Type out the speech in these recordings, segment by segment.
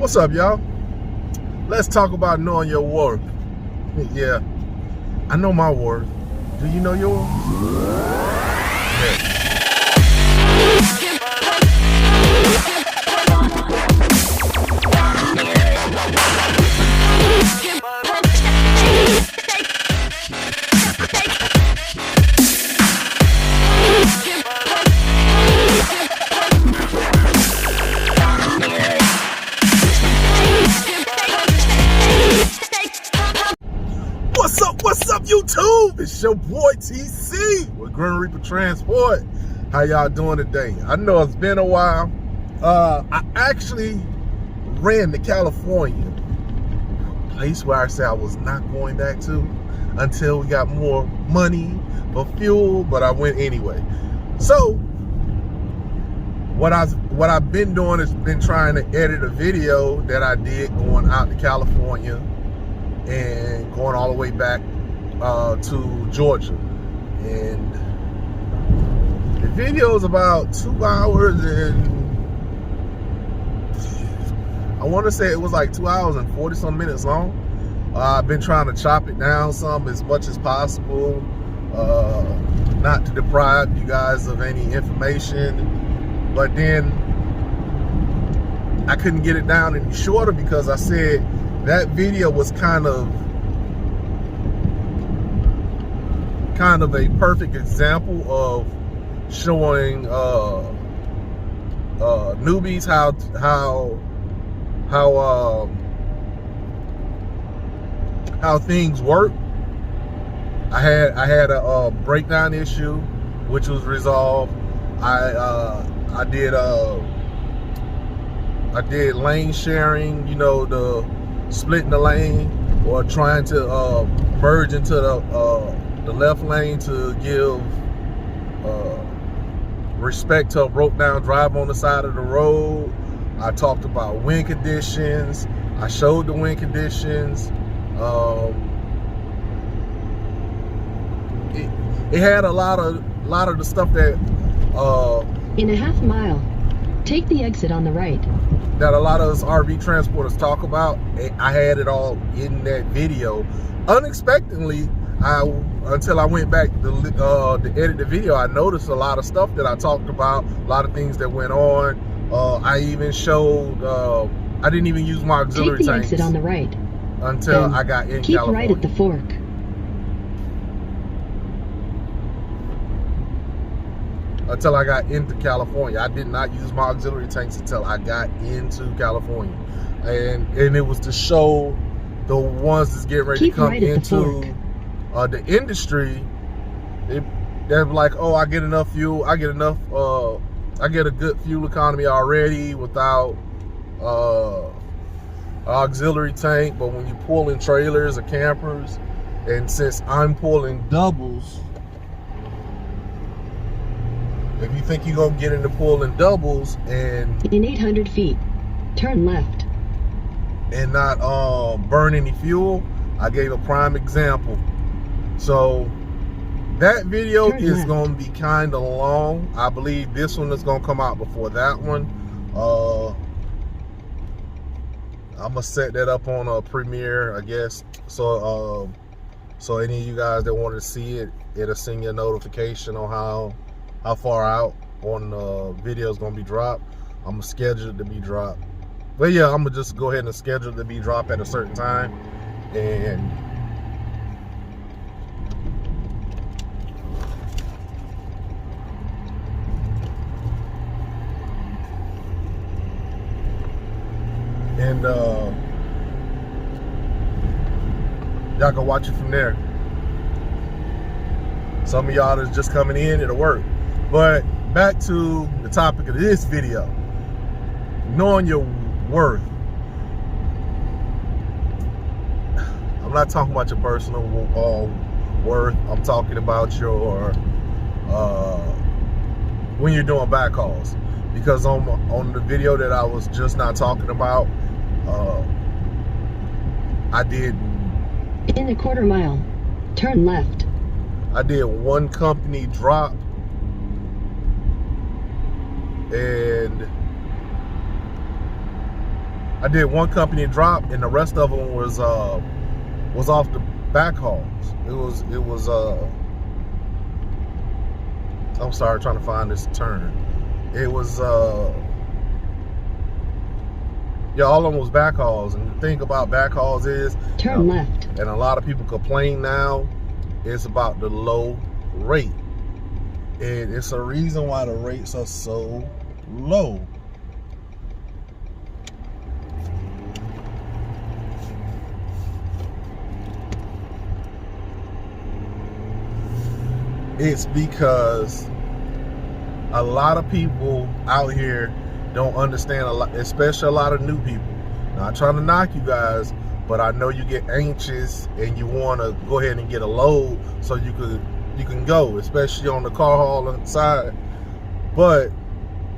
What's up, y'all? Let's talk about knowing your worth. Yeah, I know my worth. Do you know yours? Yeah. What's up, YouTube? It's your boy TC with GrimReaper Transport. How y'all doing today? I know it's been a while. I actually ran to California, a place where I said I was not going back to until we got more money for fuel, but I went anyway. So what I've been doing is been trying to edit a video that I did going out to California and going all the way back to Georgia, and the video is about 2 hours and I want to say it was like 2 hours and 40 some minutes long. I've been trying to chop it down some as much as possible, not to deprive you guys of any information, but then I couldn't get it down any shorter because I said that video was kind of a perfect example of showing newbies how things work. I had a breakdown issue which was resolved. I did lane sharing, you know, the splitting the lane or trying to merge into the left lane to give respect to a broke down driver on the side of the road. I talked about wind conditions. I showed the wind conditions. It had a lot of the stuff that in a half mile, take the exit on the right. That a lot of us RV transporters talk about. I had it all in that video. Unexpectedly, until I went back to edit the video, I noticed a lot of stuff that I talked about, a lot of things that went on. I even showed, I didn't even use my auxiliary tanks. Take the tanks exit on the right. until Then I got in keep California. right at the fork. Until I got into California. I did not use my auxiliary tanks until I got into California. And it was to show the ones that's getting ready to come into the industry. They're like, oh, I get enough fuel. I get enough, I get a good fuel economy already without auxiliary tank. But when you pull in trailers or campers, and since I'm pulling doubles, if you think you're gonna get into pulling doubles and in 800 feet, turn left. And not burn any fuel, I gave a prime example. So that video is gonna be kind of long. I believe this one is gonna come out before that one. I'm gonna set that up on a Premiere, I guess. So so any of you guys that want to see it, it'll send you a notification on how far out on the video is gonna be dropped. I'm gonna schedule it to be dropped. But yeah, I'm gonna just go ahead and schedule it to be dropped at a certain time. And y'all can watch it from there. Some of y'all that's just coming in, it'll work. But back to the topic of this video, knowing your worth. I'm not talking about your personal worth. I'm talking about your when you're doing backhauls. Because on the video that I was just not talking about, I did in a quarter mile, turn left. I did one company drop, and I did one company drop, and the rest of them was off the back hauls. It was I'm sorry, trying to find this turn. It was yeah, all of them was back hauls. And the thing about back hauls is turn left. And a lot of people complain now, it's about the low rate. And it's a reason why the rates are so low. It's because a lot of people out here don't understand a lot, especially a lot of new people. Not trying to knock you guys, but I know you get anxious and you want to go ahead and get a load so you can go, especially on the car hauling side. But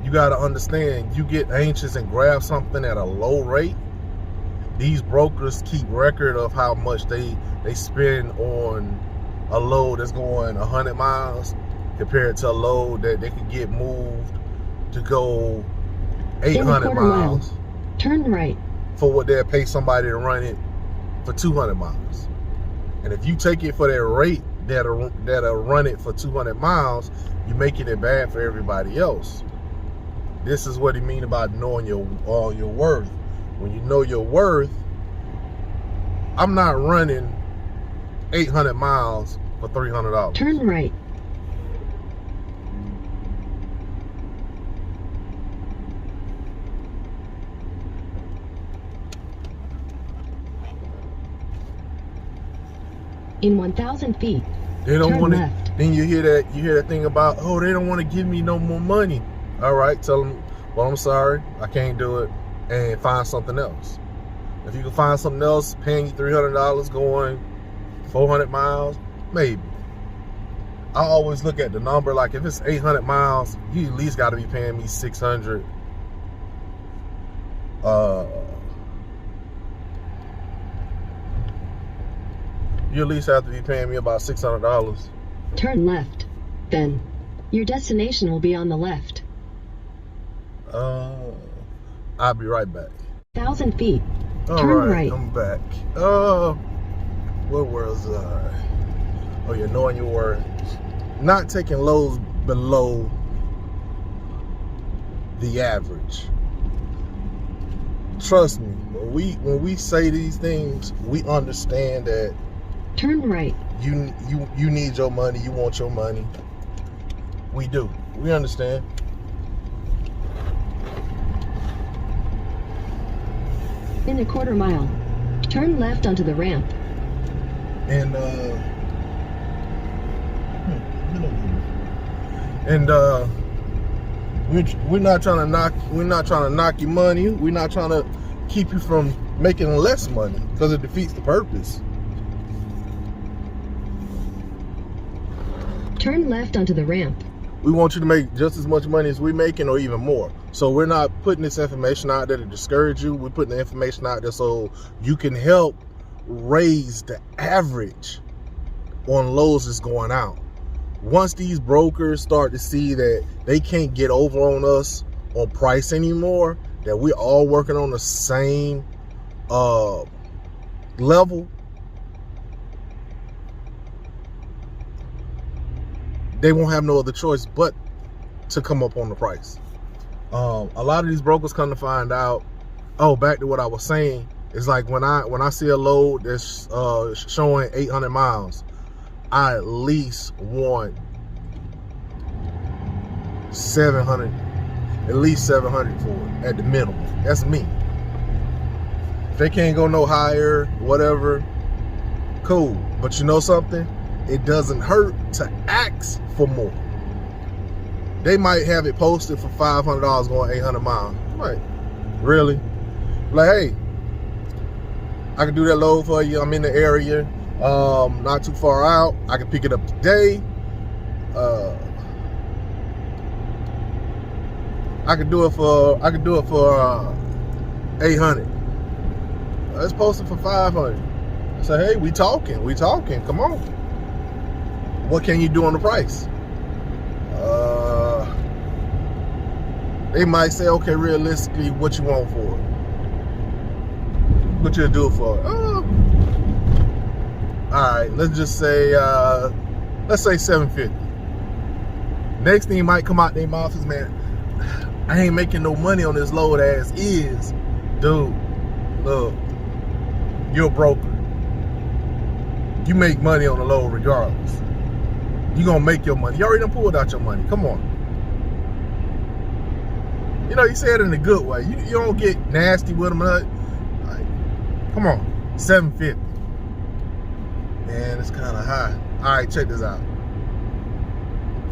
you got to understand, you get anxious and grab something at a low rate. These brokers keep record of how much they spend on a load that's going 100 miles compared to a load that they could get moved to go 800 miles. Turn right. For what they'll pay somebody to run it for 200 miles. And if you take it for that rate that'll run it for 200 miles, you're making it bad for everybody else. This is what he mean about knowing your worth. When you know your worth, I'm not running 800 miles for $300. Turn right. In 1,000 feet, they don't want to. Then you hear that thing about, oh, they don't want to give me no more money. All right, tell them, well, I'm sorry, I can't do it, and find something else. If you can find something else paying you $300 going 400 miles, maybe. I always look at the number, like if it's 800 miles, you at least got to be paying me 600. You at least have to be paying me about $600. Turn left. Then your destination will be on the left. I'll be right back. 1,000 feet. All Turn right. I'm back. What was oh, you're knowing your worth. Not taking loads below the average. Trust me, when we say these things, we understand that. Turn right. You need your money. You want your money. We do. We understand. In a quarter mile, turn left onto the ramp. And we're not trying to knock your money. We're not trying to keep you from making less money, because it defeats the purpose. Turn left onto the ramp. We want you to make just as much money as we're making, or even more. So we're not putting this information out there to discourage you. We're putting the information out there so you can help raise the average on loads that's going out. Once these brokers start to see that they can't get over on us on price anymore, that we're all working on the same level, they won't have no other choice but to come up on the price. A lot of these brokers come to find out, oh, back to what I was saying, it's like when I see a load that's showing 800 miles, I at least want 700, at least 700 for it at the minimum. That's me. If they can't go no higher, whatever, cool. But you know something? It doesn't hurt to ask for more. They might have it posted for $500 going 800 miles. Right? Really? Like, hey, I can do that load for you. I'm in the area, not too far out. I can pick it up today. I could do it for 800. Let's post it for 500. Say, hey, we talking. Come on. What can you do on the price? They might say, okay, realistically, what you want for it? What you'll do it for? All right, let's just say, let's say 750. Next thing might come out their mouth is, man, I ain't making no money on this load as is. Dude, look, you're a broker. You make money on the load regardless. You're gonna make your money. You already done pulled out your money. Come on. You know, you say it in a good way. You don't get nasty with them. Like, come on, 750. Man, it's kind of high. All right, check this out.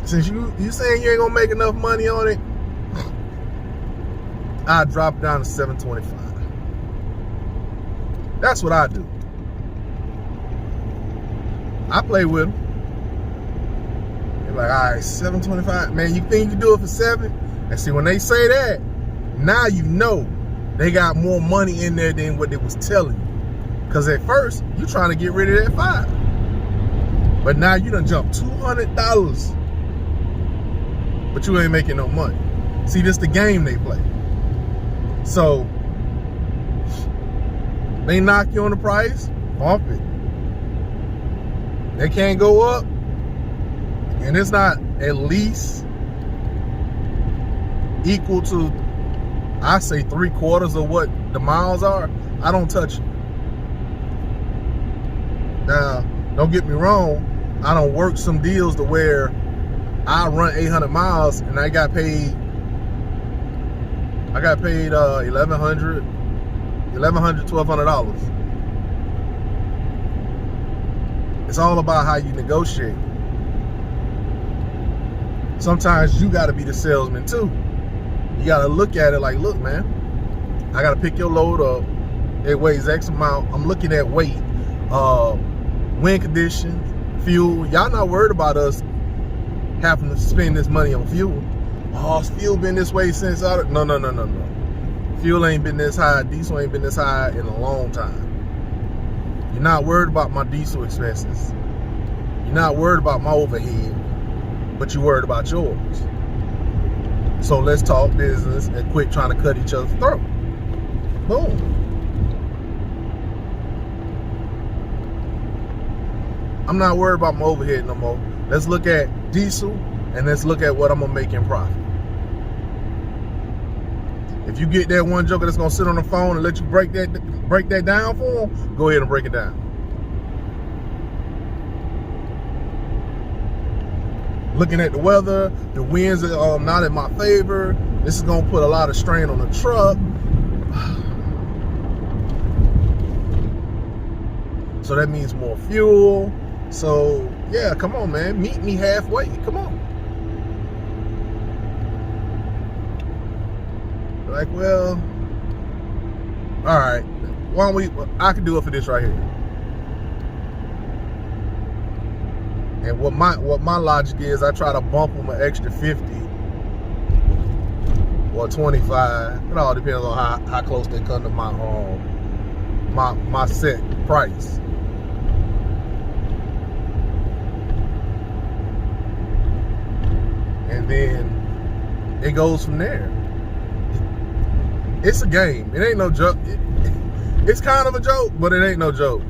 Since you saying you ain't gonna make enough money on it, I drop it down to 725. That's what I do. I play with them. They're like, all right, 725. Man, you think you can do it for 7? And see, when they say that, now you know they got more money in there than what they was telling you. Because at first, you trying to get rid of that 5. But now you done jumped $200. But you ain't making no money. See, this the game they play. So, they knock you on the price, bump it. They can't go up, and it's not at least equal to, I say, 3/4 of what the miles are, I don't touch it. Now, don't get me wrong, I don't work some deals to where I run 800 miles and I got paid $1,100, $1,200. It's all about how you negotiate. Sometimes you got to be the salesman too. You got to look at it like, look, man, I got to pick your load up. It weighs X amount. I'm looking at weight, wind conditions, fuel. Y'all not worried about us having to spend this money on fuel. Oh, fuel been this way since no. Fuel ain't been this high. Diesel ain't been this high in a long time. You're not worried about my diesel expenses. You're not worried about my overhead, but you're worried about yours. So let's talk business and quit trying to cut each other's throat. Boom. I'm not worried about my overhead no more. Let's look at diesel and let's look at what I'm gonna make in profit. If you get that one joker that's gonna sit on the phone and let you break that down for him, go ahead and break it down. Looking at the weather, the winds are not in my favor. This is gonna put a lot of strain on the truck. So that means more fuel. So yeah, come on, man, meet me halfway. Come on. Like, well, all right, why don't I can do it for this right here. And what my logic is, I try to bump them an extra 50 or 25. It all depends on how close they come to my set price. And then it goes from there. It's a game. It ain't no joke. It's kind of a joke, but it ain't no joke.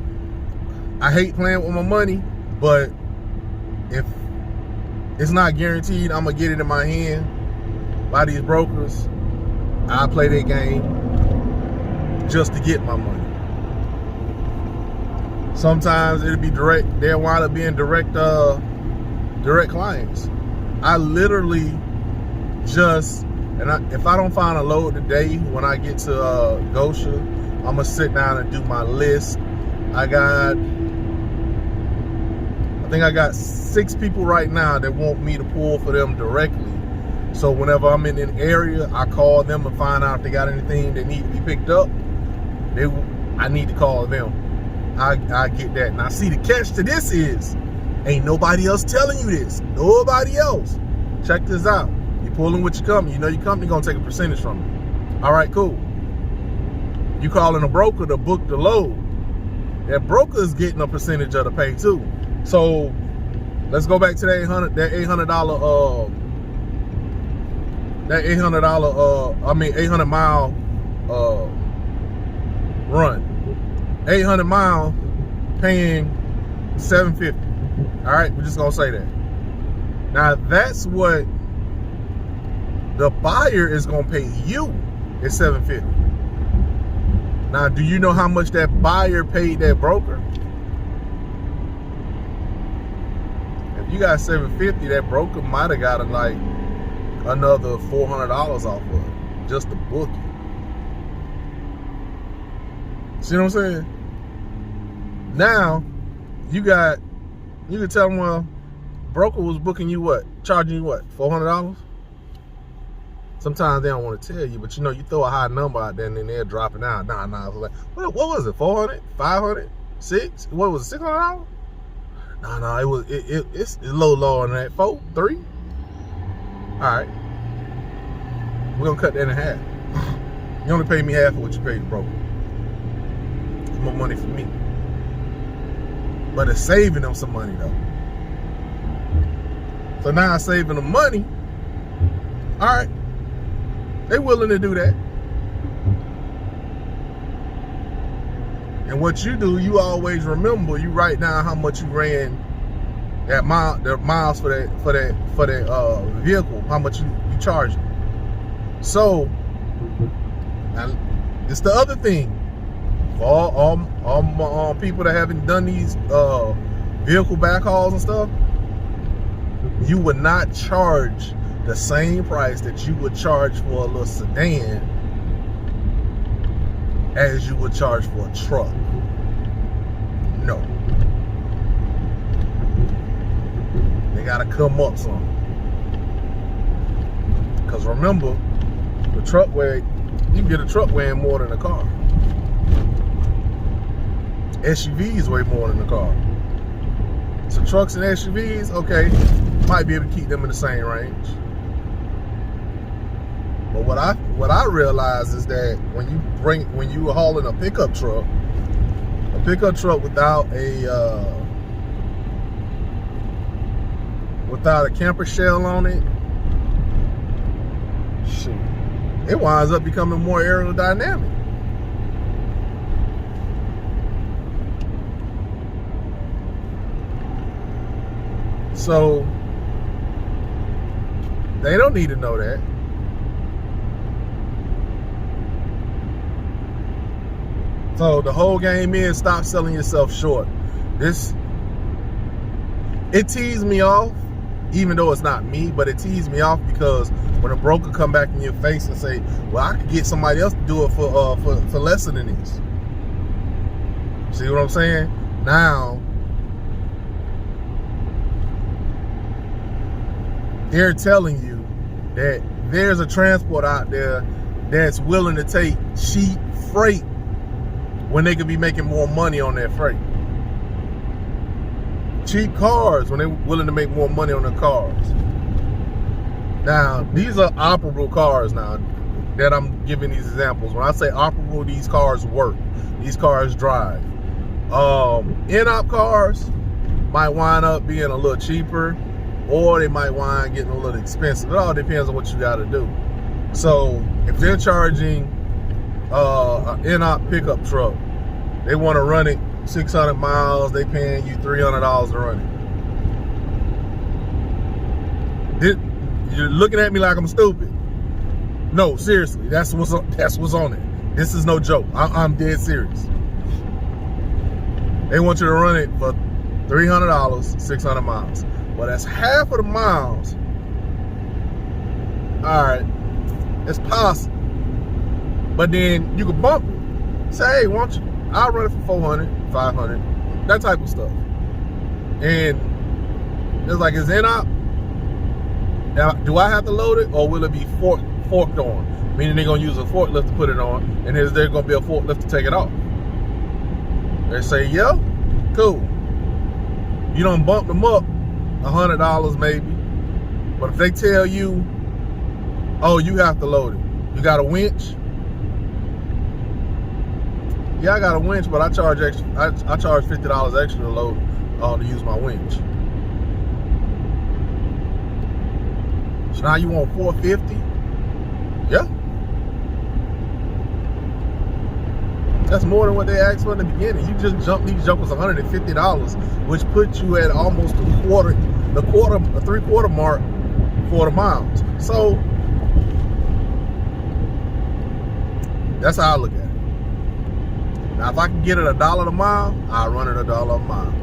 I hate playing with my money, but if it's not guaranteed I'm gonna get it in my hand by these brokers, I play their game just to get my money. Sometimes it'll be direct. They'll wind up being direct clients. I literally just, if I don't find a load today, when I get to Gosha, I'm gonna sit down and do my list. I think I got 6 people right now that want me to pull for them directly. So whenever I'm in an area, I call them and find out if they got anything that need to be picked up. I need to call them. I get that. Now see, the catch to this is, ain't nobody else telling you this. Nobody else. Check this out. You pulling with your company. You know your company gonna take a percentage from you. All right, cool. You calling a broker to book the load. That broker is getting a percentage of the pay too. So let's go back to that $800 800 mile run. 800 miles, paying $750. All right, we're just gonna say that. Now that's what the buyer is gonna pay you is $750. Now, do you know how much that buyer paid that broker? If you got $750, that broker might have got like another $400 off of it, just to book it. See what I'm saying? Now, you can tell them, well, broker was booking you what? Charging you what? $400? Sometimes they don't want to tell you, but you know, you throw a high number out there and then they're dropping out. Nah. It's like, what was it? 400? 500? 6? What was it? $600? No, it's a little lower than that. 4? 3? All right. We're gonna cut that in half. You only pay me half of what you paid the broker. It's more money for me. But it's saving them some money though. So now I'm saving them money. All right. They willing to do that. And what you do, you always remember, you write down how much you ran that the miles for that vehicle, how much you charged. So it's the other thing for all people that haven't done these vehicle backhauls and stuff. You would not charge the same price that you would charge for a little sedan as you would charge for a truck. No. They gotta come up some. Because remember, the truck weight, you can get a truck weighing more than a car. SUVs weigh more than a car. So trucks and SUVs, okay, might be able to keep them in the same range. But what I realize is that when you hauling a pickup truck without a camper shell on it, shoot, it winds up becoming more aerodynamic. So they don't need to know that. So the whole game is stop selling yourself short. It teased me off, even though it's not me, but it teased me off because when a broker come back in your face and say, well, I could get somebody else to do it for less than this. See what I'm saying? Now, they're telling you that there's a transport out there that's willing to take cheap freight when they could be making more money on that freight. Cheap cars when they're willing to make more money on their cars. Now, these are operable cars now that I'm giving these examples. When I say operable, these cars work. These cars drive. In-op cars might wind up being a little cheaper, or they might wind up getting a little expensive. It all depends on what you got to do. So if they're charging an in-op pickup truck, they want to run it 600 miles, they paying you $300 to run it. You're looking at me like I'm stupid. No, seriously, that's what's on it. This is no joke. I'm dead serious. They want you to run it for $300, 600 miles. Well, that's half of the miles. All right, it's possible. But then you can bump it. Say, hey, why don't you? I'll run it for 400, 500, that type of stuff. And it's like, it's in-op. Now, do I have to load it, or will it be forked on? Meaning they're going to use a forklift to put it on, and is there going to be a forklift to take it off? They say, yeah, cool. You don't bump them up $100 maybe. But if they tell you, oh, you have to load it. You got a winch? Yeah, I got a winch, but I charge extra. I charge $50 extra to load to use my winch. So now you want $450? Yeah. That's more than what they asked for in the beginning. You just jumped these jumpers $150, which puts you at almost a three-quarter mark for the miles. So that's how I look at it. Now, if I can get it $1 a mile, I run it $1 a mile.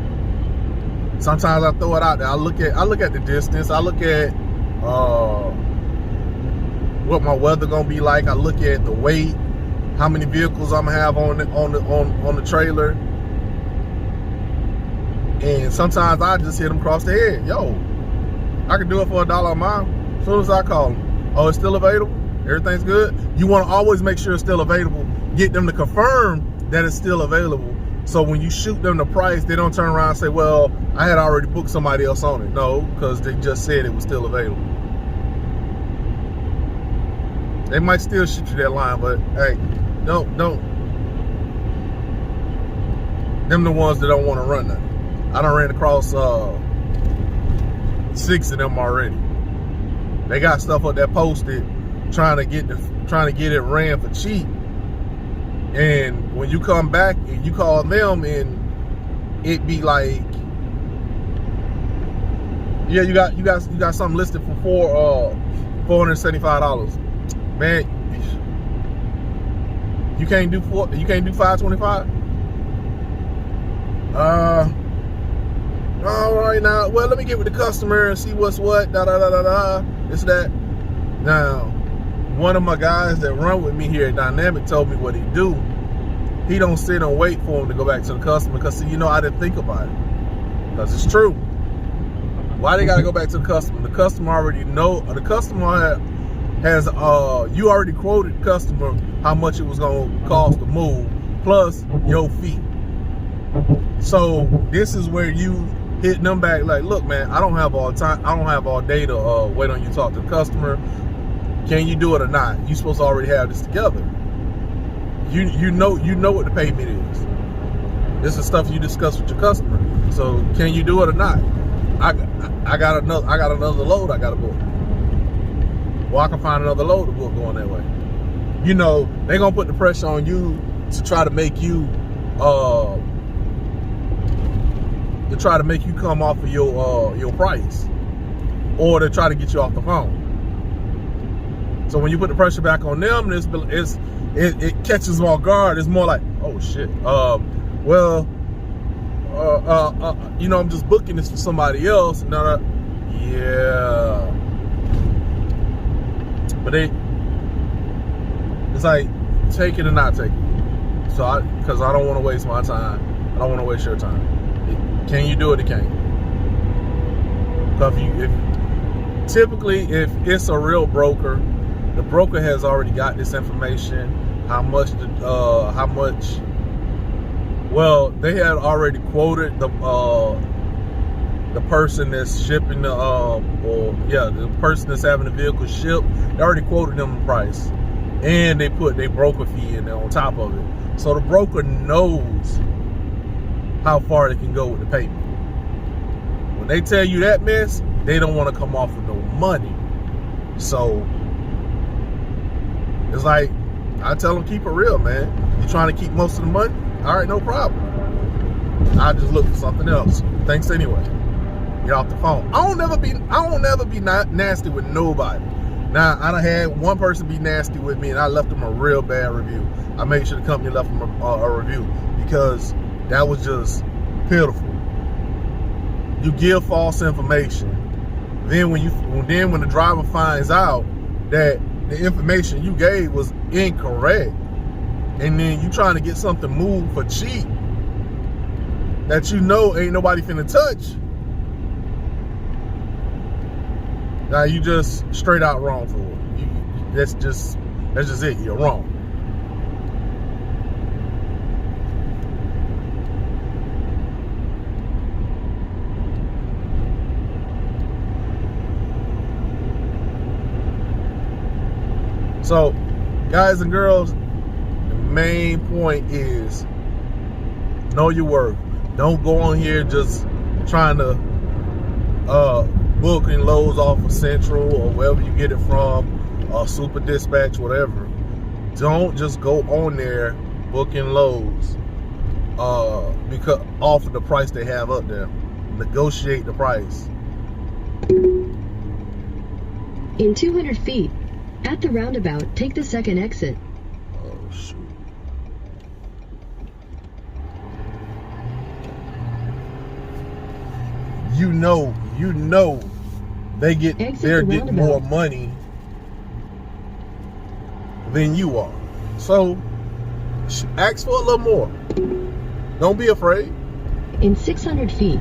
Sometimes I throw it out there. I look at the distance. I look at what my weather gonna be like. I look at the weight, how many vehicles I'm gonna have on the trailer, and sometimes I just hit them across the head. Yo, I can do it for $1 a mile. As soon as I call them, oh, it's still available. Everything's good. You want to always make sure it's still available. Get them to confirm that it's still available. So when you shoot them the price, they don't turn around and say, well, I had already booked somebody else on it. No, because they just said it was still available. They might still shoot you that line, but hey, don't. Them the ones that don't want to run nothing. I done ran across 6 of them already. They got stuff up there posted trying to get it ran for cheap. And when you come back and you call them, and it be like, yeah, you got something listed for $475. Man, you can't do $525. All right, now, well, let me get with the customer and see what's what. This that. Now, one of my guys that run with me here at Dynamic told me what he do. He don't sit and wait for him to go back to the customer, because, you know, I didn't think about it. Because it's true. Why they got to go back to the customer? The customer already know. The customer has you already quoted the customer how much it was going to cost to move, plus your fee. So this is where you hit them back like, look, man, I don't have all time. I don't have all day to wait on you to talk to the customer. Can you do it or not? You supposed to already have this together. You know what the payment is. This is stuff you discuss with your customer. So can you do it or not? I got another load I got to book. Well, I can find another load to book going that way. You know, they're gonna put the pressure on you to try to make you come off of your price, or to try to get you off the phone. So when you put the pressure back on them, it catches them off guard. It's more like, oh shit. You know, I'm just booking this for somebody else. Yeah. But it's like, take it or not take it. So because I don't want to waste my time. I don't want to waste your time. Can you do it? It can't. Because typically, if it's a real broker, the broker has already got this information. How much? Well, they had already quoted the person that's shipping the person that's having the vehicle shipped. They already quoted them the price, and they put their broker fee in there on top of it. So the broker knows how far they can go with the payment. When they tell you that mess, they don't want to come off with no money. So it's like, I tell them, keep it real, man. You trying to keep most of the money? All right, no problem. I just look for something else. Thanks anyway. Get off the phone. I don't never be nasty with nobody. Now, I done had one person be nasty with me, and I left them a real bad review. I made sure the company left them a review, because that was just pitiful. You give false information. Then when the driver finds out that the information you gave was incorrect, and then you trying to get something moved for cheap that you know ain't nobody finna touch, now you just straight out wrong for it. That's just it. You're wrong. So, guys and girls, the main point is know your worth. Don't go on here just trying to booking loads off of Central or wherever you get it from, or Super Dispatch, whatever. Don't just go on there booking loads because off of the price they have up there. Negotiate the price. In 200 feet, at the roundabout, take the second exit. Oh shoot. You know they're getting more money than you are. So ask for a little more. Don't be afraid. In 600 feet,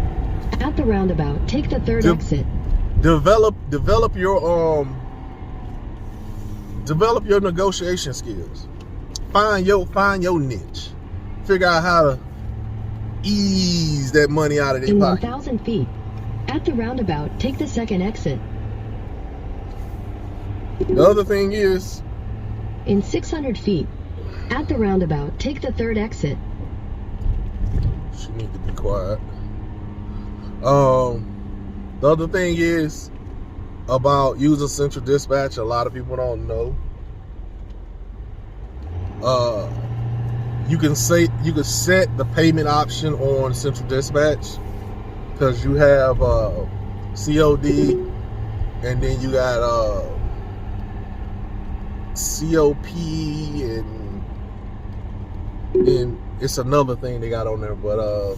at the roundabout, take the third exit. Develop your negotiation skills. Find your niche. Figure out how to ease that money out of their pocket. In 1,000 feet, at the roundabout, take the second exit. The other thing is, in 600 feet, at the roundabout, take the third exit. She needs to be quiet. The other thing is about using Central Dispatch. A lot of people don't know. You can set the payment option on Central Dispatch because you have COD, and then you got COP, and it's another thing they got on there, but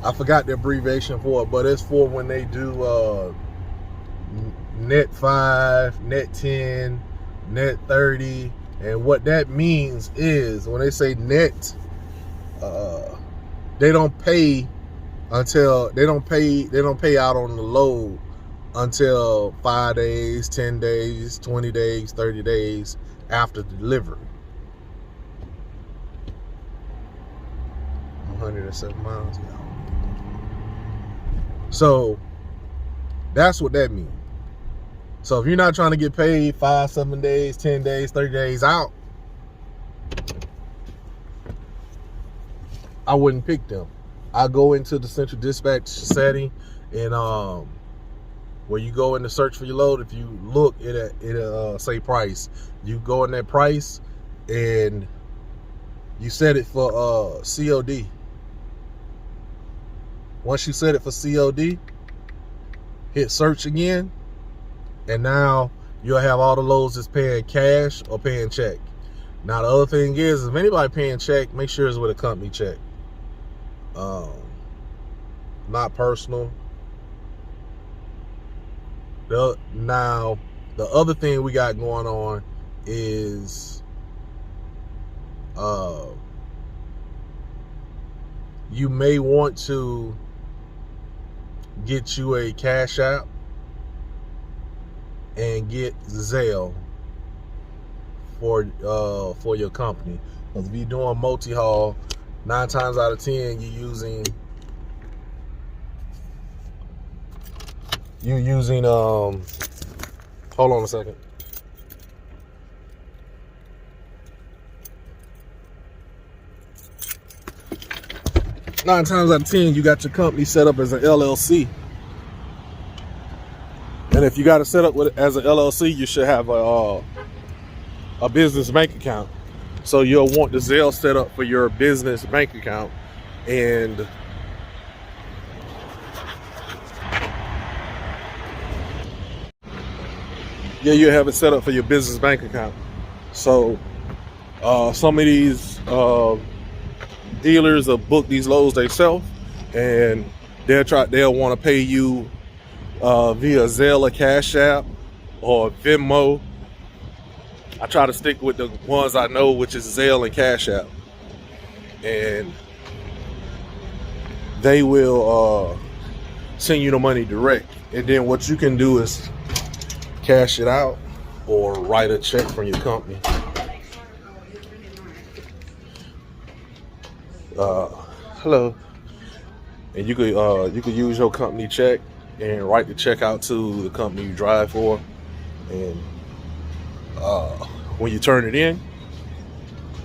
I forgot the abbreviation for it, but it's for when they do net 5, net 10, net 30, and what that means is when they say net, they don't pay out on the load until 5 days, 10 days, 20 days, 30 days after delivery. 107 miles. So that's what that means. So if you're not trying to get paid 5, 7 days, 10 days, 30 days out, I wouldn't pick them. I go into the Central Dispatch setting, and where you go in to search for your load, if you look, it'll say price. You go in that price and you set it for COD. Once you set it for COD, hit search again, and now you'll have all the loads that's paying cash or paying check. Now the other thing is, if anybody paying check, make sure it's with a company check. Not personal. Now the other thing we got going on is you may want to get you a Cash App and get Zelle for your company. Because if you're doing multi-haul, 9 times out of 10 you're using hold on a second. Nine times out of 10, you got your company set up as an LLC. And if you got it set up as an LLC, you should have a business bank account. So you'll want the Zelle set up for your business bank account. And yeah, you have it set up for your business bank account. So some of these dealers will book these loads themselves, and they'll want to pay you via Zelle or Cash App or Venmo. I try to stick with the ones I know, which is Zelle and Cash App, and they will send you the money direct. And then what you can do is cash it out or write a check from your company. Hello. And you could use your company check and write the check out to the company you drive for. And when you turn it in,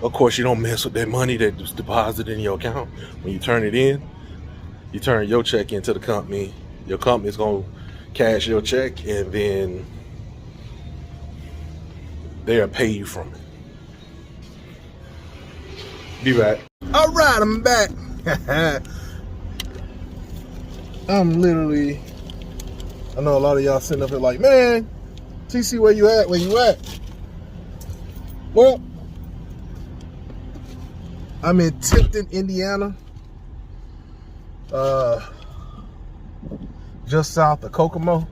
of course you don't mess with that money that was deposited in your account. When you turn it in, You turn your check into the company. Your company's gonna cash your check, and then they'll pay you from it. Be back. All right, I'm back. I'm literally, I know a lot of y'all sitting up here like, man, TC, where you at? Where you at? Well, I'm in Tipton, Indiana. Just south of Kokomo.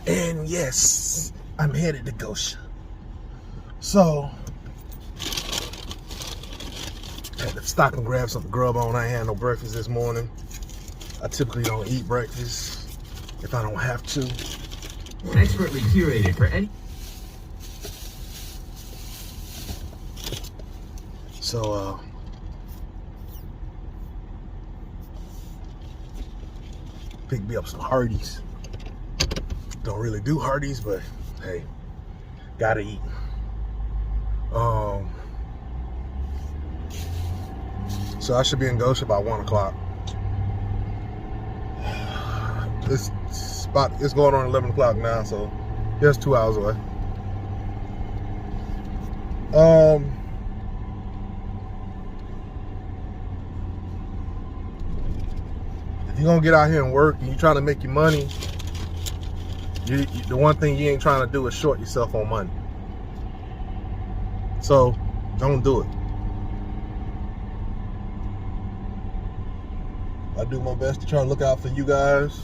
And yes, I'm headed to Gosha. So, had to stop and grab some grub on. I ain't had no breakfast this morning. I typically don't eat breakfast if I don't have to. Expertly curated for any. So, pick me up some Hardee's. Don't really do Hardee's, but hey, gotta eat. So I should be in Gosha by 1 o'clock. It's going on 11 o'clock now, so just 2 hours away. If you're gonna get out here and work and you're trying to make your money, the one thing you ain't trying to do is short yourself on money. So don't do it. I do my best to try to look out for you guys.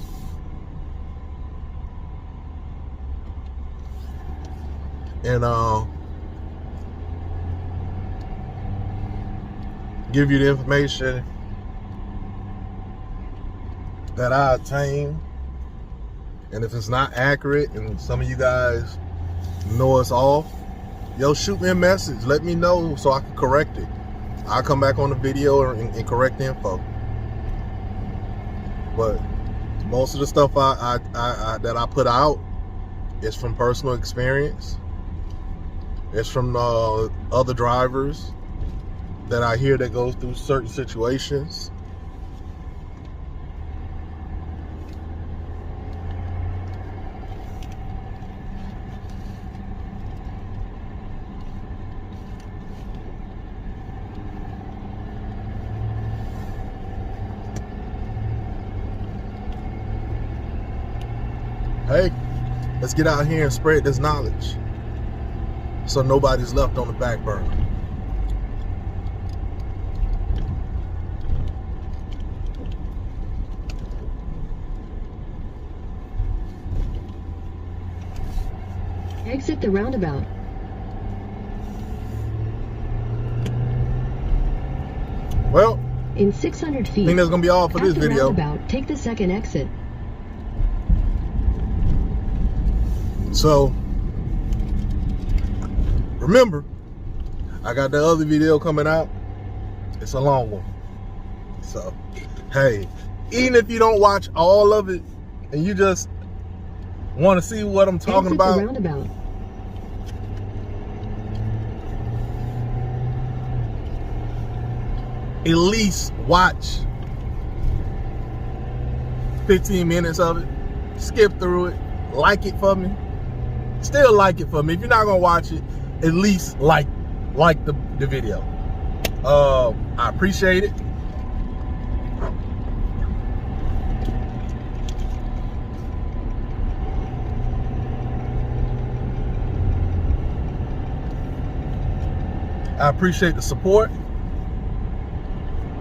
And give you the information that I obtain. And if it's not accurate and some of you guys know it's off, yo, shoot me a message. Let me know so I can correct it. I'll come back on the video and correct the info. But most of the stuff that I put out is from personal experience. It's from other drivers that I hear that goes through certain situations. Hey, let's get out here and spread this knowledge so nobody's left on the back burner. Exit the roundabout. Well, In 600 feet, I think that's gonna be all for at this the video. roundabout, take the second exit. So remember, I got the other video coming out. It's a long one. So hey, even if you don't watch all of it and you just want to see what I'm talking Exit about, the roundabout. at least watch 15 minutes of it, skip through it, like it for me. Still like it for me. If you're not gonna watch it, at least like the video. I appreciate it. I appreciate the support,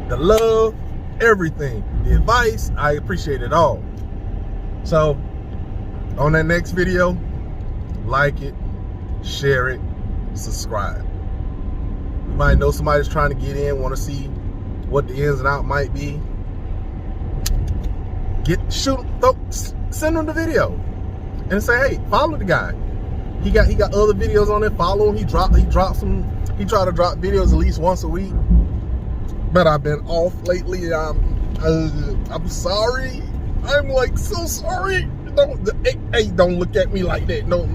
the love, everything, the advice. I appreciate it all. So on that next video, like it, share it, subscribe. You might know somebody's trying to get in, want to see what the ins and out might be. Send them the video and say, hey, follow the guy. He got other videos on there. Follow him. He try to drop videos at least once a week. But I've been off lately. I'm sorry. I'm like so sorry. Don't look at me like that. No.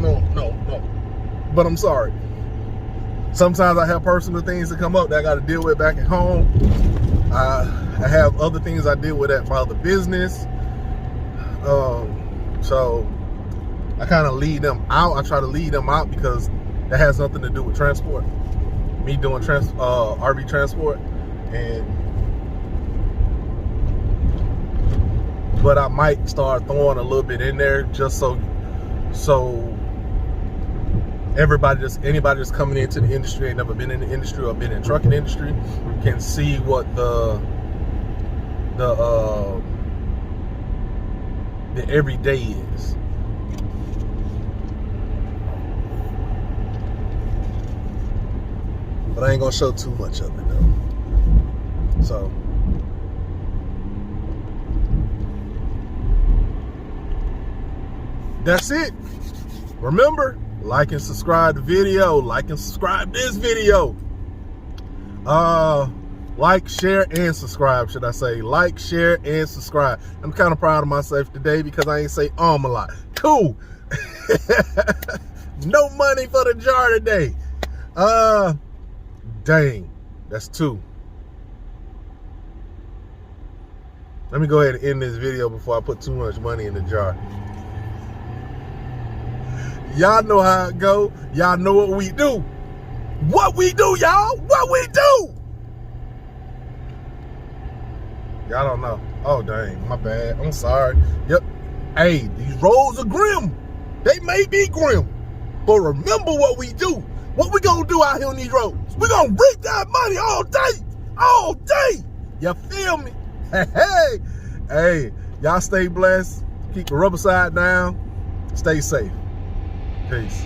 But I'm sorry. Sometimes I have personal things that come up that I got to deal with back at home. I have other things I deal with at my other business. So I kind of lead them out. I try to lead them out because that has nothing to do with transport. Me doing RV transport, but I might start throwing a little bit in there just so anybody just coming into the industry, ain't never been in the industry or been in the trucking industry, can see what the everyday is. But I ain't gonna show too much of it though. So that's it. Remember, like and subscribe the video. Like and subscribe this video. Like, share, and subscribe, should I say. Like, share, and subscribe. I'm kind of proud of myself today because I ain't say a lot. Cool. No money for the jar today. Dang, that's 2. Let me go ahead and end this video before I put too much money in the jar. Y'all know how it go. Y'all know what we do. What we do, y'all? What we do? Y'all don't know. Oh, dang, my bad. I'm sorry. Yep. Hey, these roads are grim. They may be grim, but remember what we do. What we gonna do out here on these roads? We gonna reap that money all day. All day. You feel me? Hey, y'all stay blessed. Keep the rubber side down. Stay safe. Peace.